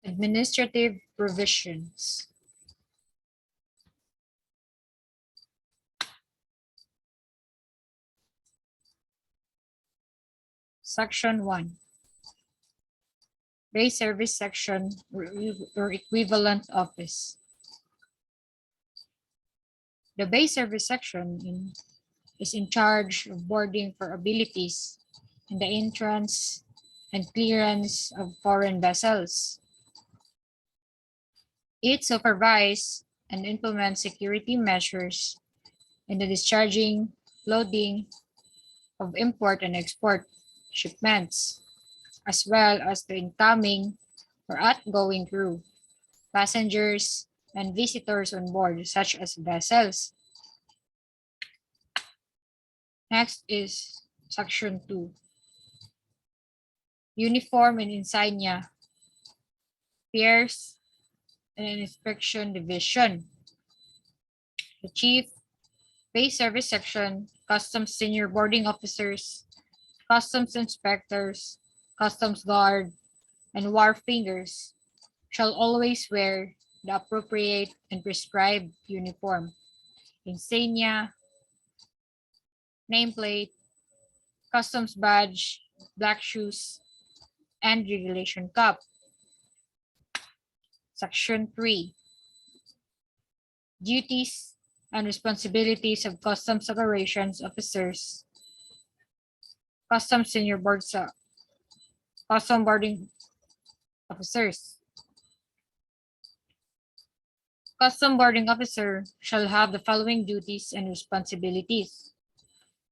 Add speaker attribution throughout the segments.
Speaker 1: Administrative provisions. Section 1. Base Service Section or Equivalent Office. The Base Service Section is in charge of boarding for abilities in the entrance and clearance of foreign vessels. It supervises and implements security measures in the discharging, loading of import and export shipments, as well as the incoming or outgoing crew, passengers, and visitors on board, such as vessels. Next is Section 2. Uniform and Insignia, Pierce and Inspection Division. The Chief, Base Service Section, Customs Senior Boarding Officers, Customs Inspectors, Customs Guard, and wharfingers shall always wear the appropriate and prescribed uniform, insignia, nameplate, customs badge, black shoes, and regulation cap. Section 3. Duties and responsibilities of Customs Operations Officers, Customs Senior Custom Boarding Officers. Custom Boarding Officer shall have the following duties and responsibilities.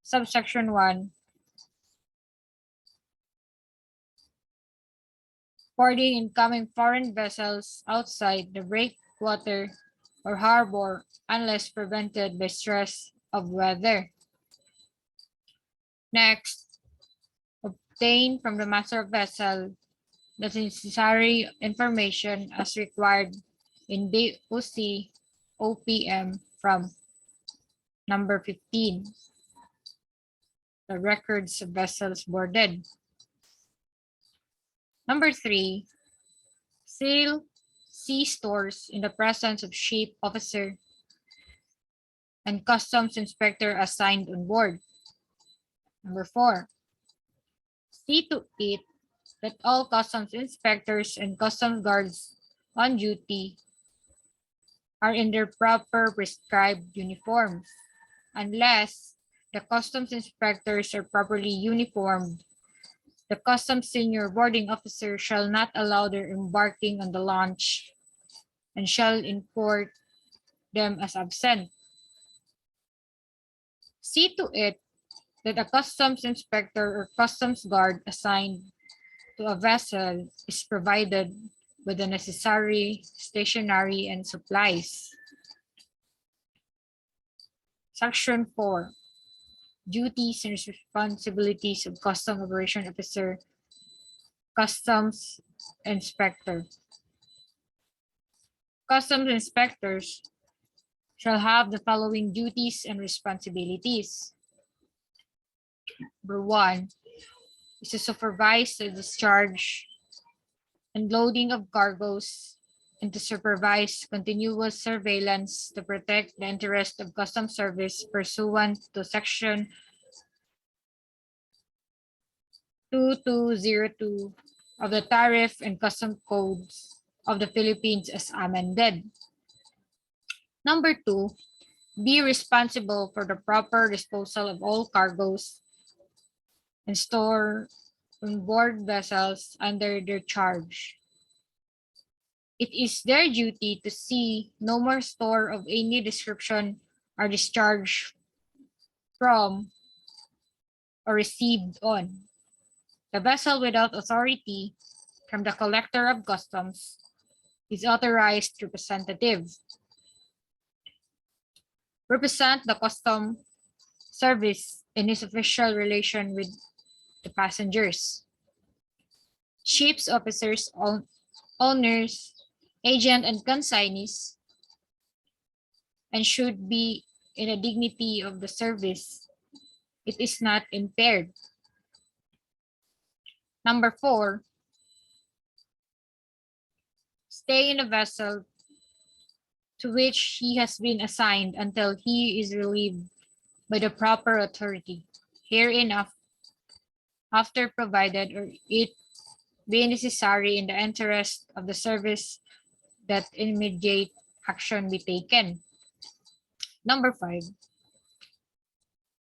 Speaker 1: Subsection 1. Boarding incoming foreign vessels outside the breakwater or harbor unless prevented by stress of weather. Next, obtain from the master of vessel the necessary information as required in DOC OPM from number 15, the records of vessels boarded. Number 3, sail sea stores in the presence of ship officer and customs inspector assigned on board. Number 4, see to it that all customs inspectors and customs guards on duty are in their proper prescribed uniforms. Unless the customs inspectors are properly uniformed, the customs senior boarding officer shall not allow their embarking on the launch and shall import them as absent. See to it that a customs inspector or customs guard assigned to a vessel is provided with the necessary stationery and supplies. Section 4. Duties and responsibilities of Customs Operation Officer, Customs Inspector. Customs inspectors shall have the following duties and responsibilities. Number 1 is to supervise the discharge and loading of cargoes and to supervise continuous surveillance to protect the interest of Customs Service pursuant to Section 2202 of the Tariff and Customs Codes of the Philippines as amended. Number 2, be responsible for the proper disposal of all cargoes and store on board vessels under their charge. It is their duty to see no more store of any description are discharged from or received on the vessel without authority from the collector of customs, his authorized representative. Represent the Customs Service in his official relation with the passengers, ships officers, owners, agent, and consignees, and should be in a dignity of the service. It is not impaired. Number 4, stay in a vessel to which he has been assigned until he is relieved by the proper authority, herein after provided or it be necessary in the interest of the service that immediate action be taken. Number 5,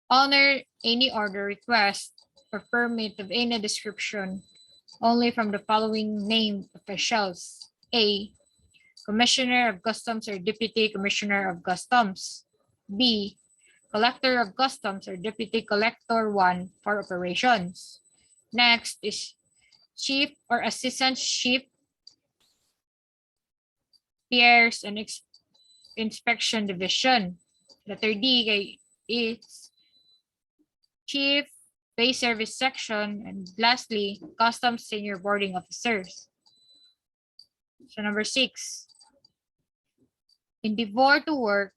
Speaker 1: honor any order, request, or permit of any description only from the following named officials. A. Commissioner of Customs or Deputy Commissioner of Customs. B. Collector of Customs or Deputy Collector 1 for operations. Next is Chief or Assistant Chief Pierce and Inspection Division. Letter D is Chief Bay Service Section, and lastly, Customs Senior Boarding Officers. So number 6, endeavor to work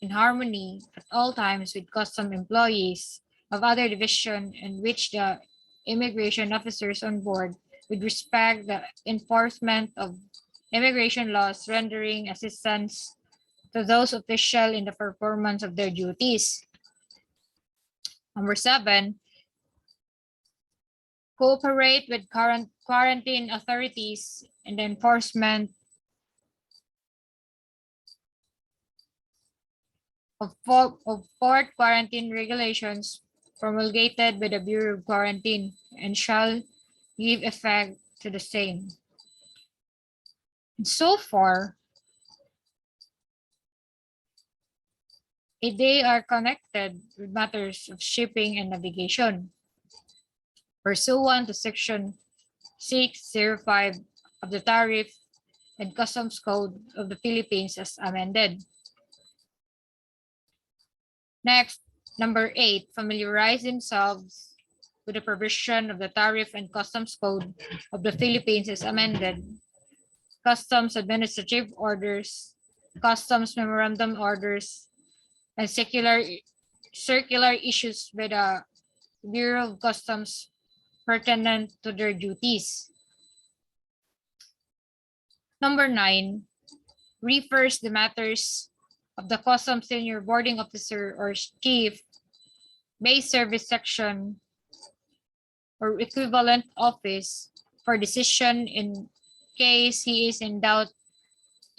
Speaker 1: in harmony at all times with custom employees of other division in which the immigration officers on board with respect the enforcement of immigration laws, rendering assistance to those officials in the performance of their duties. Number 7, cooperate with current quarantine authorities in the enforcement of port quarantine regulations promulgated by the Bureau of Quarantine and shall give effect to the same. And so far, they are connected with matters of shipping and navigation, pursuant to Section 605 of the Tariff and Customs Code of the Philippines as amended. Next, number 8, familiarize themselves with the provision of the Tariff and Customs Code of the Philippines as amended, Customs Administrative Orders, Customs Memorandum Orders, and circular issues by the Bureau of Customs pertinent to their duties. Number 9, refers the matters of the Customs Senior Boarding Officer or Chief Bay Service Section or equivalent office for decision in case he is in doubt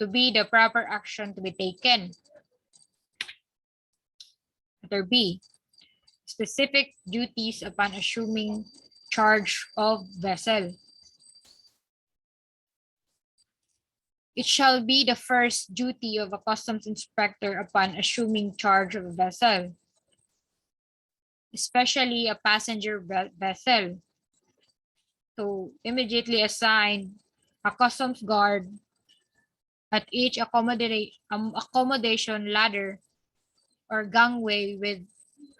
Speaker 1: to be the proper action to be taken. Letter B, specific duties upon assuming charge of vessel. It shall be the first duty of a customs inspector upon assuming charge of a vessel, especially a passenger vessel, to immediately assign a customs guard at each accommodation ladder or gangway with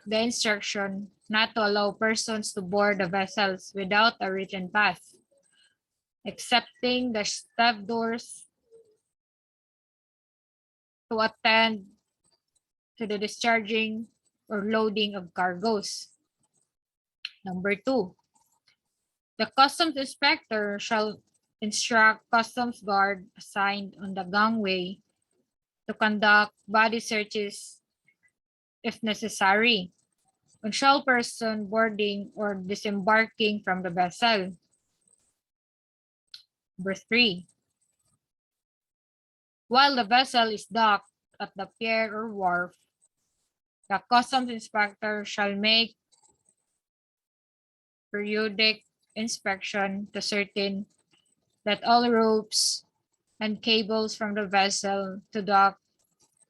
Speaker 1: the instruction not to allow persons to board the vessels without a written pass, excepting the staff doors, to attend to the discharging or loading of cargoes. Number 2, the customs inspector shall instruct customs guard assigned on the gangway to conduct body searches if necessary on all person boarding or disembarking from the vessel. Number 3, while the vessel is docked at the pier or wharf, the customs inspector shall make periodic inspection to certain that all ropes and cables from the vessel to dock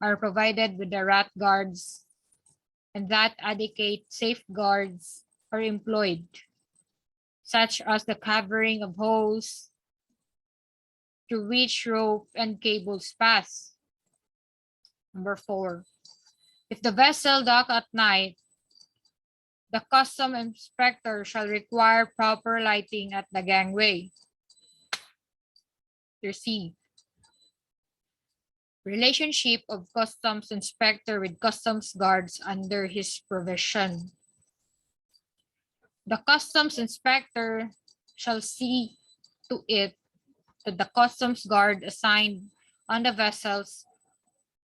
Speaker 1: are provided with the rat guards and that adequate safeguards are employed, such as the covering of holes through which rope and cables pass. Number 4, if the vessel dock at night, the custom inspector shall require proper lighting at the gangway. C, relationship of customs inspector with customs guards under his provision. The customs inspector shall see to it that the customs guard assigned on the vessels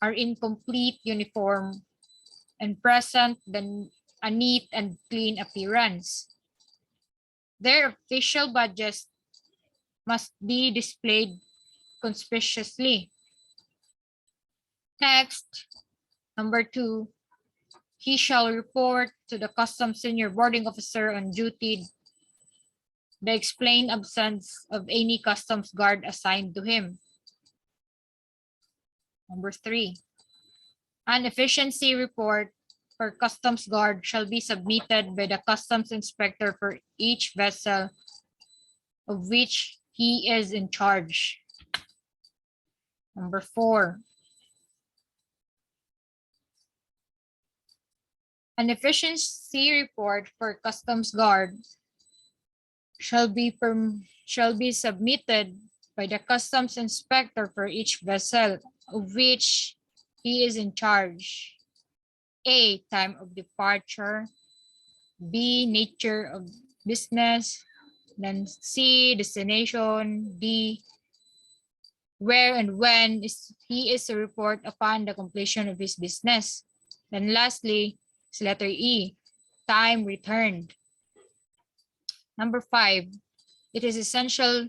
Speaker 1: are in complete uniform and present a neat and clean appearance. Their official badges must be displayed conspicuously. Next, number 2, he shall report to the customs senior boarding officer on duty the explained absence of any customs guard assigned to him. Number 3, an efficiency report for customs guard shall be submitted by the customs inspector for each vessel of which he is in charge. Number 4, an efficiency report for customs guard shall be submitted by the customs inspector for each vessel of which he is in charge. A, time of departure. B, nature of business. Then C, destination. D, where and when he is to report upon the completion of his business. Then lastly is letter E, time returned. Number 5, it is essential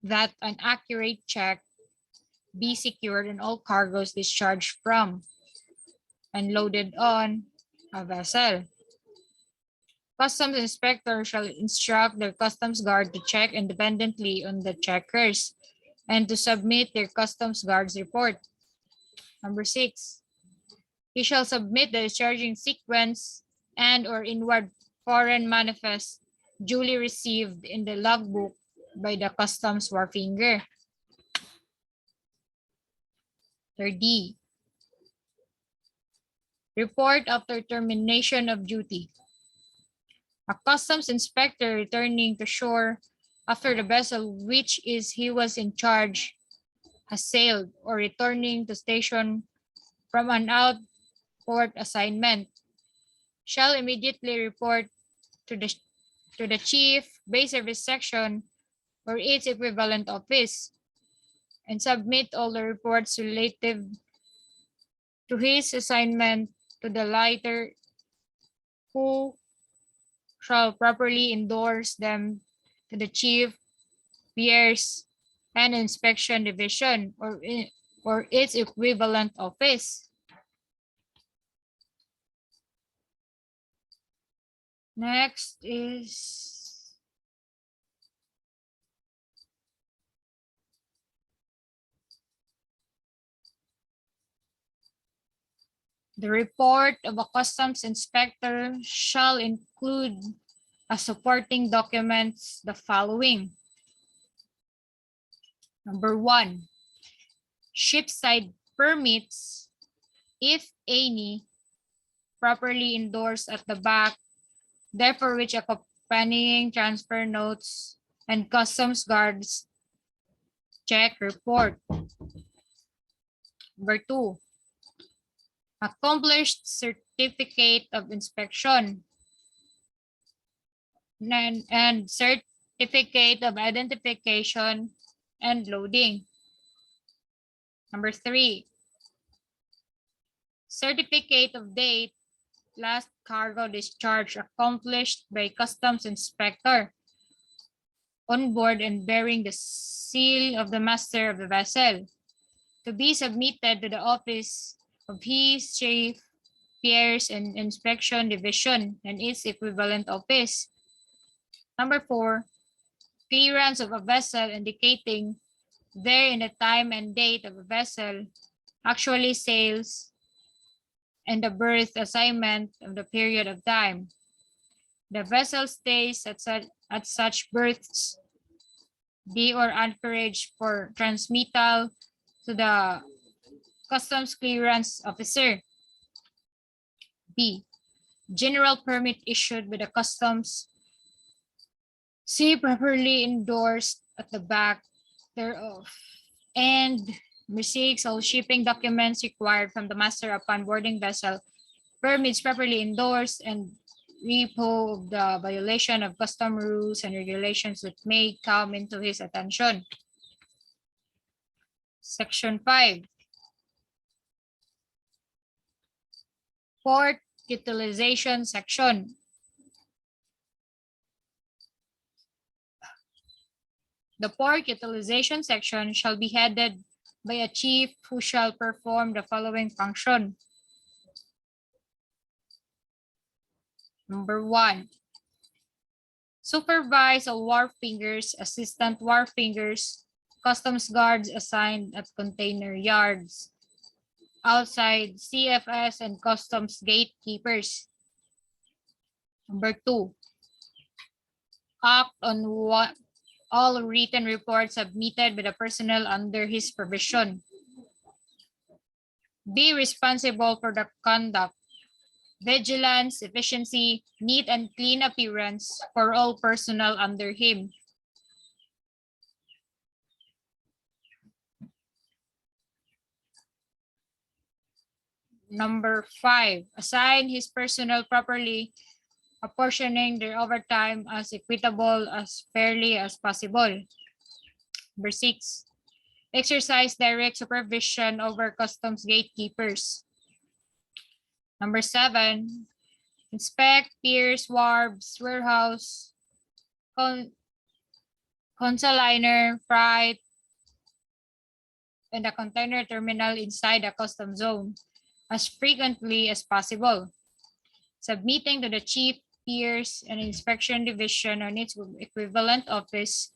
Speaker 1: that an accurate check be secured on all cargoes discharged from and loaded on a vessel. Customs inspector shall instruct their customs guard to check independently on the checkers and to submit their customs guard's report. Number 6, he shall submit the discharging sequence and or inward foreign manifest duly received in the logbook by the customs wharfinger. D, report after termination of duty. A customs inspector returning to shore after the vessel which he was in charge has sailed, or returning to station from an out-port assignment, shall immediately report to the chief base service section or its equivalent office and submit all the reports relative to his assignment to the latter, who shall properly endorse them to the chief Pierce and inspection division or its equivalent office. Next is the report of a customs inspector shall include as supporting documents the following. Number 1, shipside permits, if any, properly endorsed at the back, therefore which accompanying transfer notes and customs guards check report. Number 2, accomplished certificate of inspection and certificate of identification and loading. Number 3, certificate of date, last cargo discharge accomplished by customs inspector on board and bearing the seal of the master of the vessel, to be submitted to the office of his chief Pierce and inspection division and its equivalent office. Number 4, clearance of a vessel indicating therein the time and date of a vessel actually sails and the berth assignment of the period of time the vessel stays at such berths, be or anchorage for transmittal to the customs clearance officer. B, general permit issued by the customs. C, properly endorsed at the back thereof. And number 6, all shipping documents required from the master upon boarding vessel, permits properly endorsed and repo of the violation of custom rules and regulations that may come into his attention. Section 5. Port utilization section. The port utilization section shall be headed by a chief who shall perform the following function. Number 1. Supervise all wharf fingers, assistant wharf fingers, customs guards assigned at container yards, outside CFS and customs gatekeepers. Number 2. Act on all written reports submitted by the personnel under his provision. Be responsible for the conduct, vigilance, efficiency, neat and clean appearance for all personnel under him. Number 5, assign his personnel properly, apportioning their overtime as equitable as fairly as possible. Number 6, exercise direct supervision over customs gatekeepers. Number 7, inspect piers, wharves, warehouse, consignor, freight, and the container terminal inside the custom zone as frequently as possible, submitting to the chief piers and inspection division on its equivalent office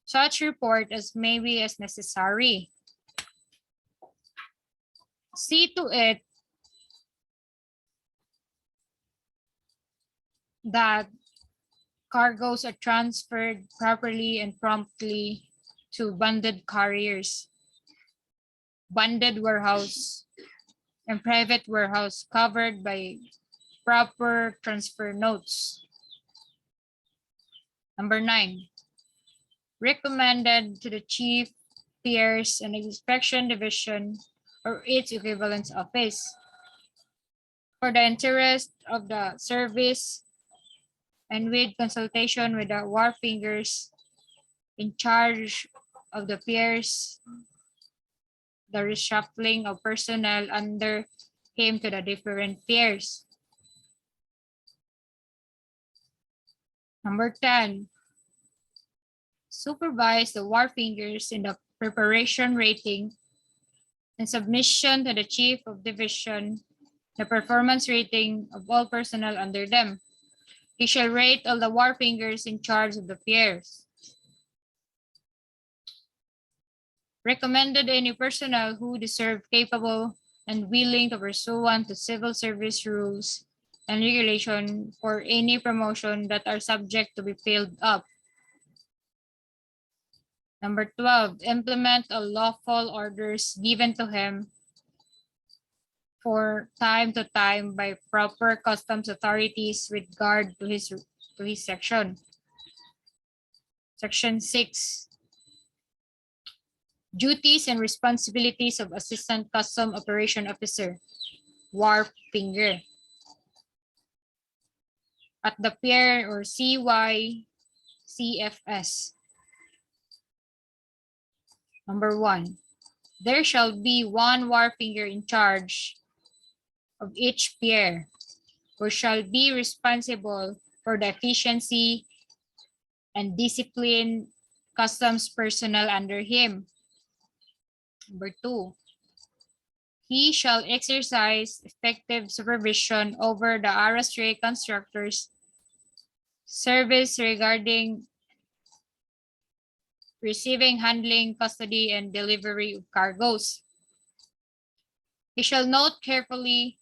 Speaker 1: such report as may be as necessary. See to it that cargoes are transferred properly and promptly to bonded carriers, bonded warehouse, and private warehouse covered by proper transfer notes. Number 9, recommended to the chief piers and inspection division or its equivalent office for the interest of the service and with consultation with the wharf fingers in charge of the piers, the reshuffling of personnel under him to the different piers. Number 10, supervise the wharf fingers in the preparation, rating, and submission to the chief of division the performance rating of all personnel under them. He shall rate all the wharf fingers in charge of the piers. Recommended any personnel who deserve capable and willing to pursuant to civil service rules and regulation for any promotion that are subject to be filled up. Number 12, implement all lawful orders given to him for time to time by proper customs authorities with regard to his section. Section 6, duties and responsibilities of Assistant Custom Operation Officer, wharf finger. At the pier or CYCFS. Number 1, there shall be one wharf finger in charge of each pier, who shall be responsible for the efficiency and discipline customs personnel under him. Number 2, he shall exercise effective supervision over the arrastre constructors service regarding receiving, handling, custody, and delivery of cargoes. He shall note carefully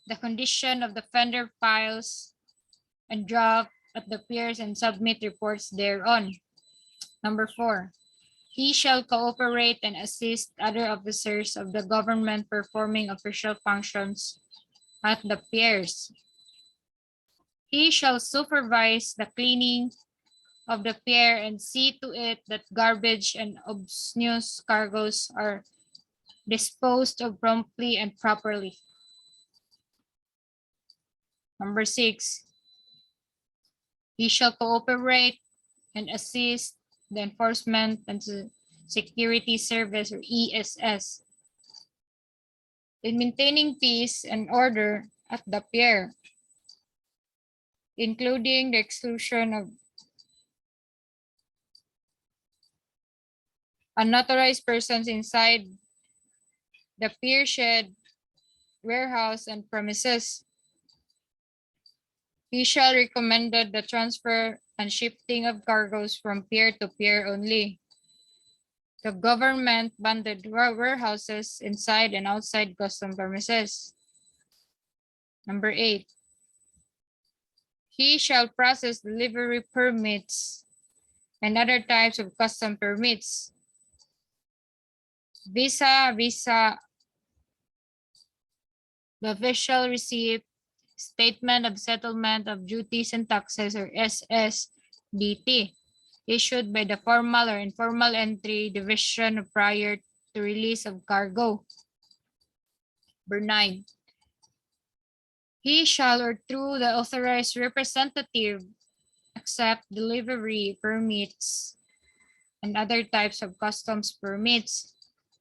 Speaker 1: the condition of the fender piles and draft at the piers and submit reports thereon. Number 4, he shall cooperate and assist other officers of the government performing official functions at the piers. He shall supervise the cleaning of the pier and see to it that garbage and obscene cargoes are disposed of promptly and properly. Number 6, He shall cooperate and assist the Enforcement and Security Service or ESS in maintaining peace and order at the pier, including the exclusion of unauthorized persons inside the pier shed, warehouse, and premises. He shall recommend the transfer and shifting of cargoes from pier to pier only. The government banded warehouses inside and outside custom premises. Number 8. He shall process delivery permits and other types of custom permits. Visa, the official receipt, statement of settlement of duties and taxes or SSDT, issued by the formal or informal entry division prior to release of cargo. Number 9. He shall or through the authorized representative accept delivery permits and other types of customs permits.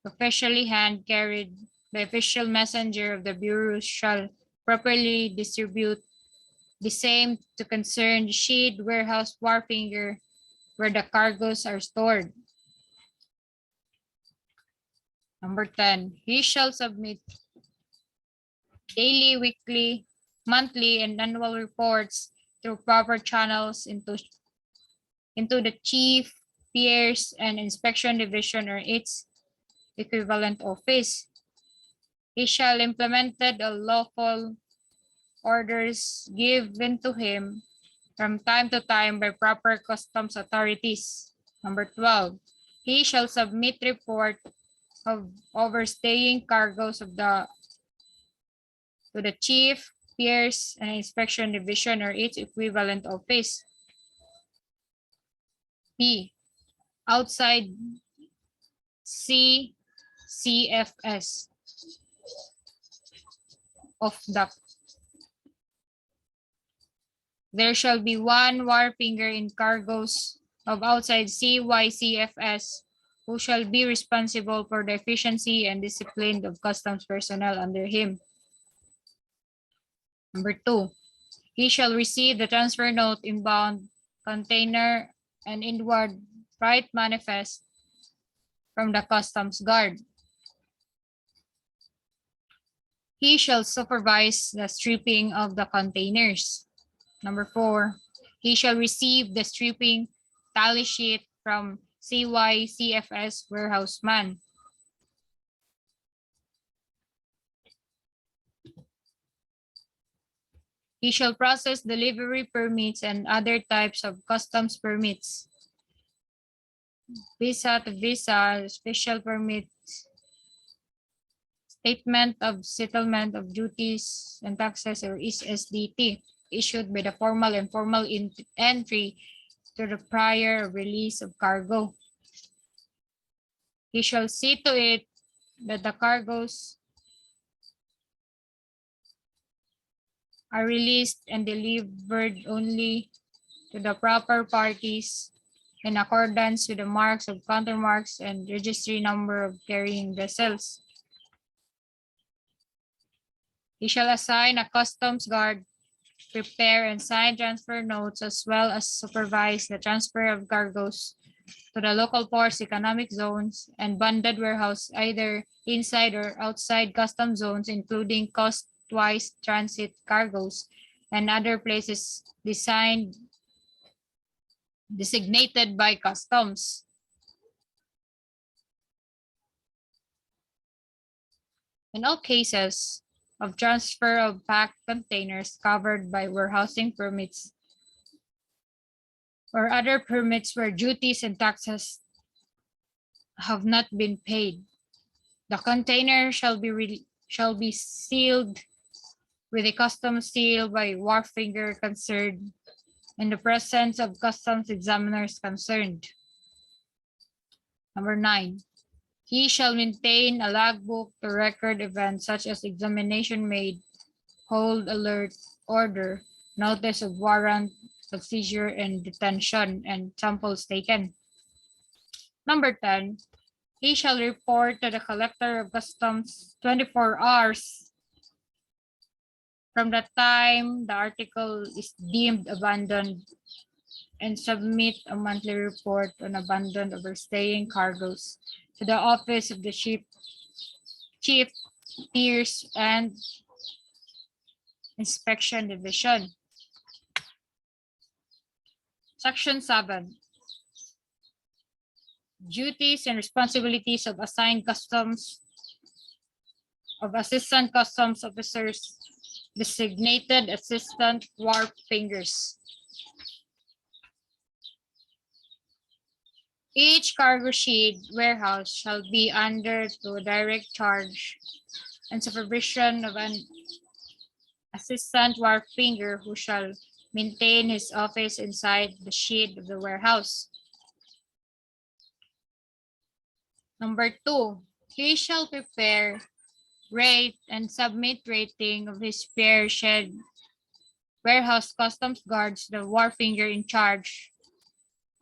Speaker 1: Officially hand carried, the official messenger of the bureau shall properly distribute the same to concerned shed, warehouse, wharfinger, where the cargoes are stored. Number 10. He shall submit daily, weekly, monthly, and annual reports through proper channels into the chief, piers, and inspection division or its equivalent office. He shall implement all lawful orders given to him from time to time by proper customs authorities. Number 12. He shall submit report of overstaying cargoes to the chief, piers, and inspection division or its equivalent office. P. Outside CFS of dock. There shall be one wharfinger in cargoes of outside CYCFS who shall be responsible for the efficiency and discipline of customs personnel under him. Number 2. He shall receive the transfer note, inbound, container, and inward freight manifest from the customs guard. He shall supervise the stripping of the containers. Number 4. He shall receive the stripping tally sheet from CYCFS warehouseman. He shall process delivery permits and other types of customs permits. Visa to visa, special permits, statement of settlement of duties and taxes or SSDT, issued by the formal and informal entry to the prior release of cargo. He shall see to it that the cargoes are released and delivered only to the proper parties in accordance with the marks of countermarks and registry number of carrying vessels. He shall assign a customs guard, prepare and sign transfer notes, as well as supervise the transfer of cargoes to the local ports, economic zones, and bonded warehouse either inside or outside custom zones, including coast-wise transit cargoes and other places designated by customs. In all cases of transfer of packed containers covered by warehousing permits or other permits where duties and taxes have not been paid, the container shall be sealed with a customs seal by wharfinger concerned in the presence of customs examiners concerned. Number 9. He shall maintain a logbook to record events such as examination made, hold alert, order, notice of warrant, of seizure and detention and samples taken. Number 10, he shall report to the collector of customs 24 hours from the time the article is deemed abandoned and submit a monthly report on abandoned overstaying cargoes to the office of the chief Pierce and Inspection Division. Section 7. Duties and responsibilities of assigned customs of assistant customs officers, designated assistant wharf fingers. Each cargo shed warehouse shall be under the direct charge and supervision of an assistant wharf finger who shall maintain his office inside the shed of the warehouse. Number 2, he shall prepare, rate, and submit rating of his fair shed warehouse customs guards, the wharf finger in charge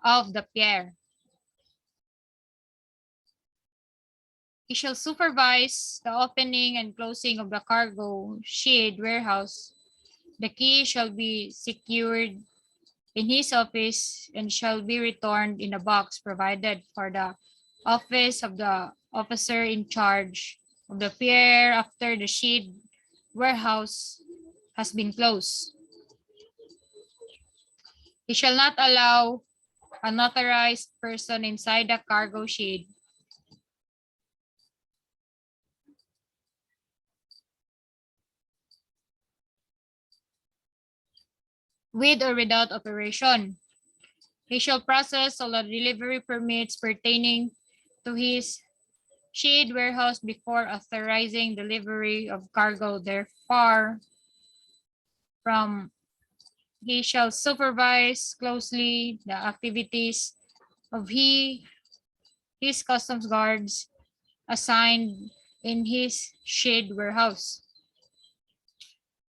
Speaker 1: of the pier. He shall supervise the opening and closing of the cargo shed warehouse. The key shall be secured in his office and shall be returned in a box provided for the office of the officer in charge of the pier after the shed warehouse has been closed. He shall not allow an unauthorized person inside the cargo shed with or without operation. He shall process all the delivery permits pertaining to his shed warehouse before authorizing delivery of cargo. Therefore, he shall supervise closely the activities of his customs guards assigned in his shed warehouse.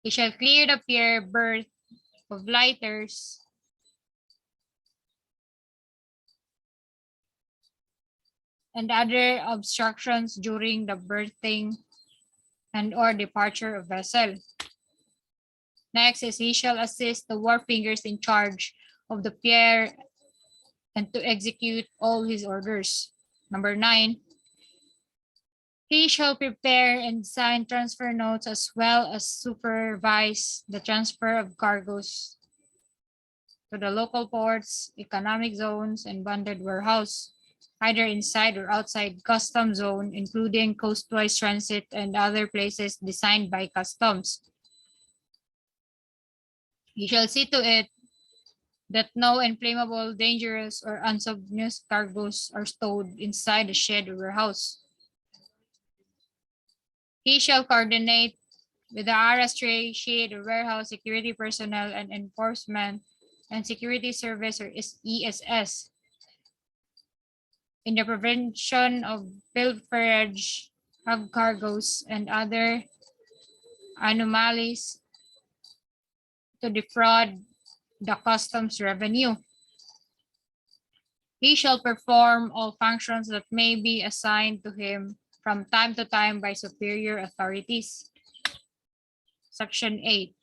Speaker 1: He shall clear the pier berth of lighters and other obstructions during the berthing and or departure of vessel. Next is he shall assist the wharf fingers in charge of the pier and to execute all his orders. Number 9, he shall prepare and sign transfer notes as well as supervise the transfer of cargoes to the local ports, economic zones, and bonded warehouse, either inside or outside customs zone, including coastwise transit and other places designed by customs. He shall see to it that no inflammable, dangerous, or unsubstantious cargoes are stowed inside the shed or warehouse. He shall coordinate with the RSJ, shed, or warehouse security personnel and enforcement and security service or ESS in the prevention of pilferage of cargoes and other anomalies to defraud the customs revenue. He shall perform all functions that may be assigned to him from time to time by superior authorities. Section 8.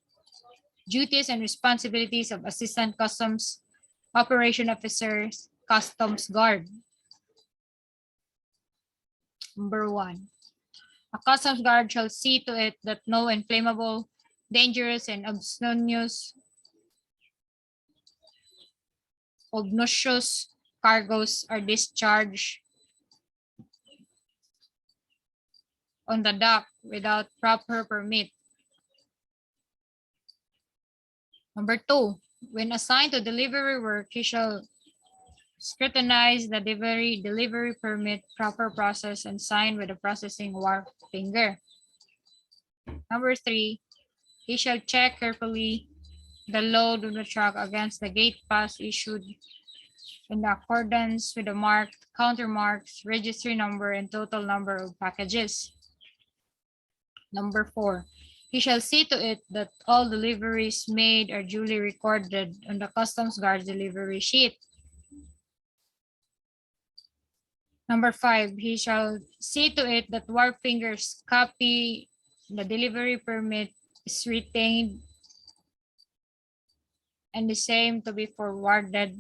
Speaker 1: Duties and responsibilities of Assistant Customs Operation Officers, Customs Guard. Number 1. A customs guard shall see to it that no inflammable, dangerous, and obnoxious cargoes are discharged on the dock without proper permit. Number 2, when assigned to delivery work, he shall scrutinize the delivery permit, proper process, and sign with the processing wharf finger. Number 3, he shall check carefully the load of the truck against the gate pass issued in accordance with the marked countermarks, registry number, and total number of packages. Number 4, He shall see to it that all deliveries made are duly recorded on the customs guard delivery sheet. Number 5, he shall see to it that Wharfinger's copy the delivery permit is retained and the same to be forwarded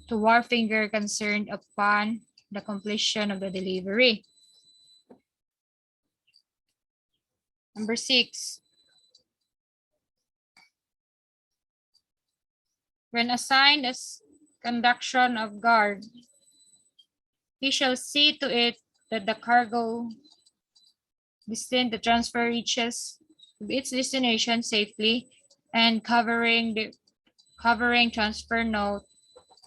Speaker 1: to Wharfinger concerned upon the completion of the delivery. Number 6, when assigned as conduction of guard, he shall see to it that the cargo destined to transfer reaches its destination safely and covering transfer note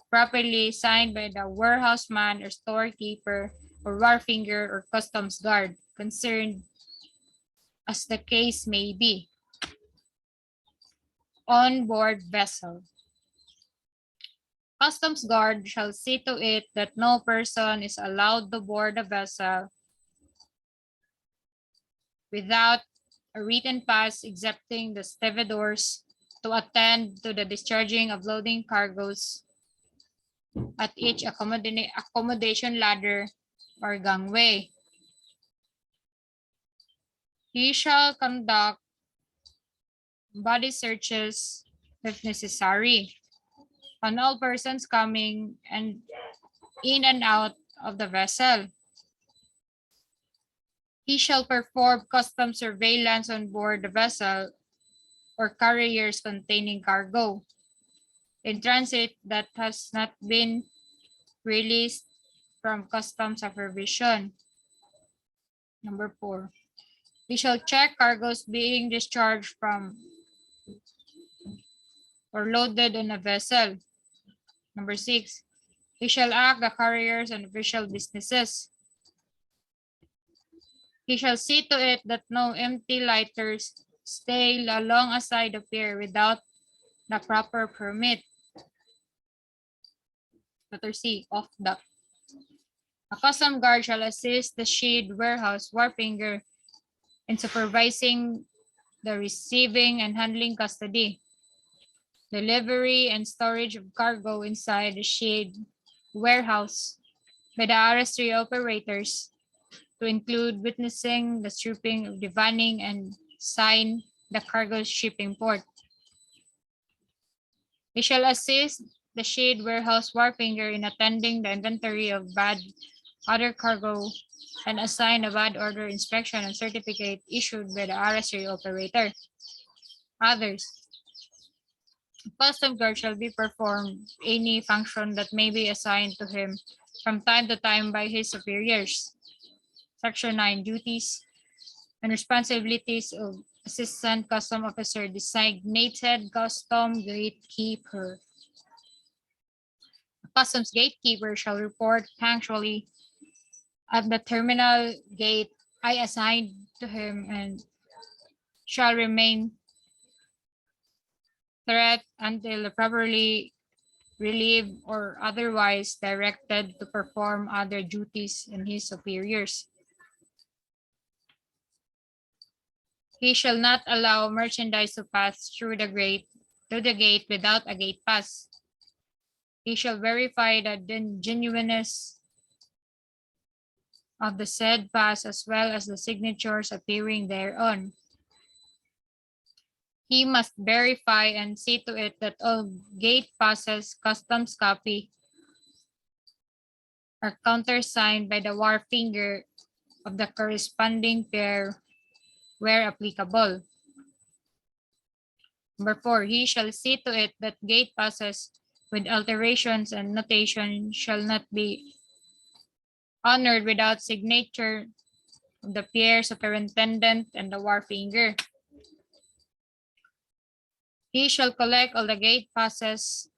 Speaker 1: properly signed by the warehouseman or storekeeper or wharfinger or customs guard concerned as the case may be. On board vessel. Customs guard shall see to it that no person is allowed to board the vessel without a written pass excepting the stevedores to attend to the discharging of loading cargoes at each accommodation ladder or gangway. He shall conduct body searches if necessary on all persons coming and in and out of the vessel. He shall perform customs surveillance on board the vessel or carriers containing cargo in transit that has not been released from customs supervision. Number 4, he shall check cargoes being discharged from or loaded on a vessel. Number 6, he shall act the carriers and official businesses. He shall see to it that no empty lighters stay alongside the pier without the proper permit. Letter C, off dock. A custom guard shall assist the shed warehouse wharfinger in supervising the receiving and handling custody, delivery and storage of cargo inside the shed warehouse by the RS3 operators, to include witnessing the stripping of the vanning and sign the cargo shipping port. He shall assist the shed warehouse wharfinger in attending the inventory of bad other cargo and assign a bad order inspection and certificate issued by the RS3 operator. Others. Custom guard shall be performed any function that may be assigned to him from time to time by his superiors. Section 9, duties and responsibilities of Assistant Custom Officer designated Custom Gatekeeper. A Customs Gatekeeper shall report punctually at the terminal gate I assigned to him and shall remain threat until properly relieved or otherwise directed to perform other duties in his superiors. He shall not allow merchandise to pass through the gate without a gate pass. He shall verify the genuineness of the said pass as well as the signatures appearing thereon. He must verify and see to it that all gate passes customs copy are countersigned by the wharfinger of the corresponding pair where applicable. Number 4, he shall see to it that gate passes with alterations and notation shall not be honored without signature of the pier superintendent and the wharfinger. He shall collect all the gate passes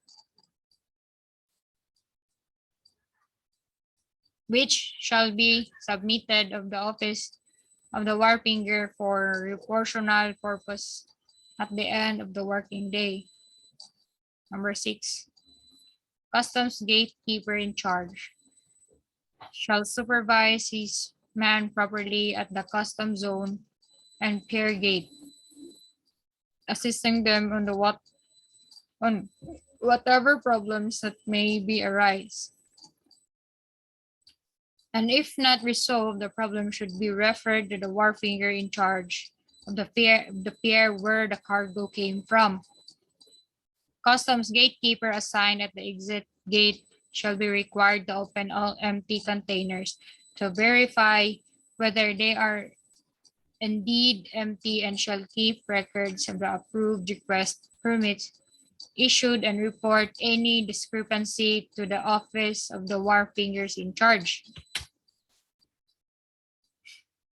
Speaker 1: which shall be submitted of the office of the wharfinger for proportional purpose at the end of the working day. Number 6, Customs Gatekeeper in charge shall supervise his man properly at the custom zone and pier gate assisting them on on whatever problems that may be arise. And if not resolved, the problem should be referred to the wharfinger in charge of the pier where the cargo came from. Customs gatekeeper assigned at the exit gate shall be required to open all empty containers to verify whether they are indeed empty and shall keep records of the approved request permits issued and report any discrepancy to the office of the wharfingers in charge.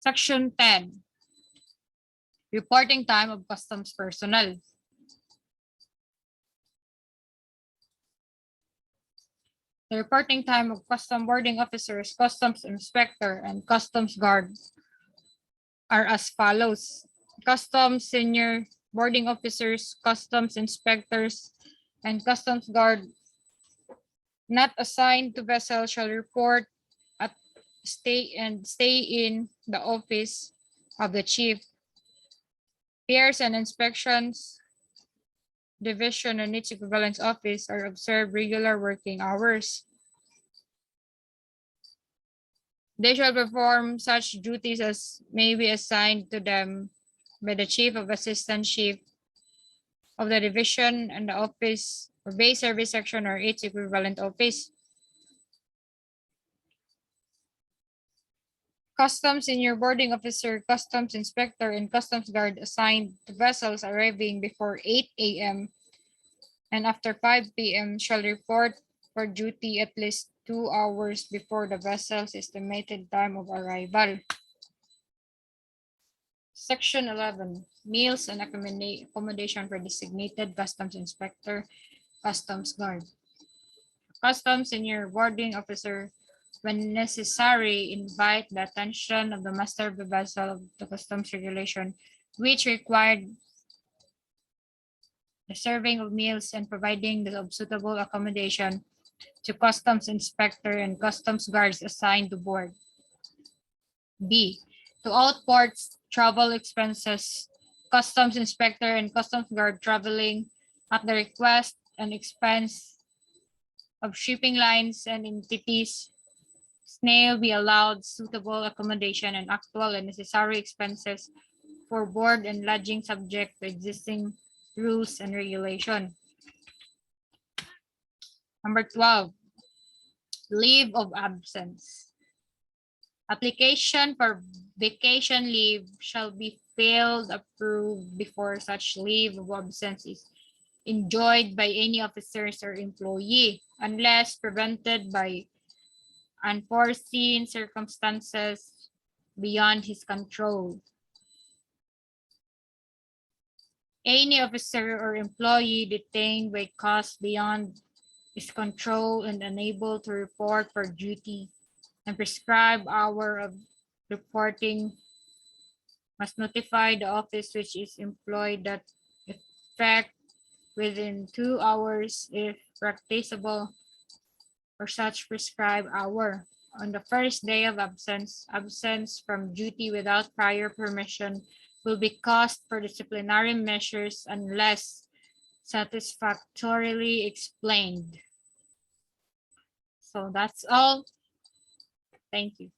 Speaker 1: Section 10. Reporting time of customs personnel. The reporting time of custom boarding officers, customs inspector, and customs guard are as follows. Customs senior boarding officers, customs inspectors, and customs guard not assigned to vessel shall report at stay in the office of the chief. Piers and inspections division and its equivalence office are observed regular working hours. They shall perform such duties as may be assigned to them by the chief of assistant chief of the division and the office or base service section or its equivalent office. Customs senior boarding officer, customs inspector, and customs guard assigned to vessels arriving before 8 a.m. and after 5 p.m. shall report for duty at least 2 hours before the vessel's estimated time of arrival. Section 11. Meals and accommodation for designated customs inspector, customs guard. Customs senior boarding officer, when necessary, invite the attention of the master of the vessel of the customs regulation, which required the serving of meals and providing the suitable accommodation to customs inspector and customs guards assigned to board. B. To all ports travel expenses, customs inspector and customs guard traveling at the request and expense of shipping lines and entities may be allowed suitable accommodation and actual and necessary expenses for board and lodging subject to existing rules and regulation. Number 12, leave of absence. Application for vacation leave shall be filed approved before such leave of absence is enjoyed by any officers or employee unless prevented by unforeseen circumstances beyond his control. Any officer or employee detained by cause beyond his control and unable to report for duty and prescribed hour of reporting must notify the office which is employed that effect within 2 hours if practicable for such prescribed hour. On the first day of absence from duty without prior permission will be caused for disciplinary measures unless satisfactorily explained. So that's all. Thank you.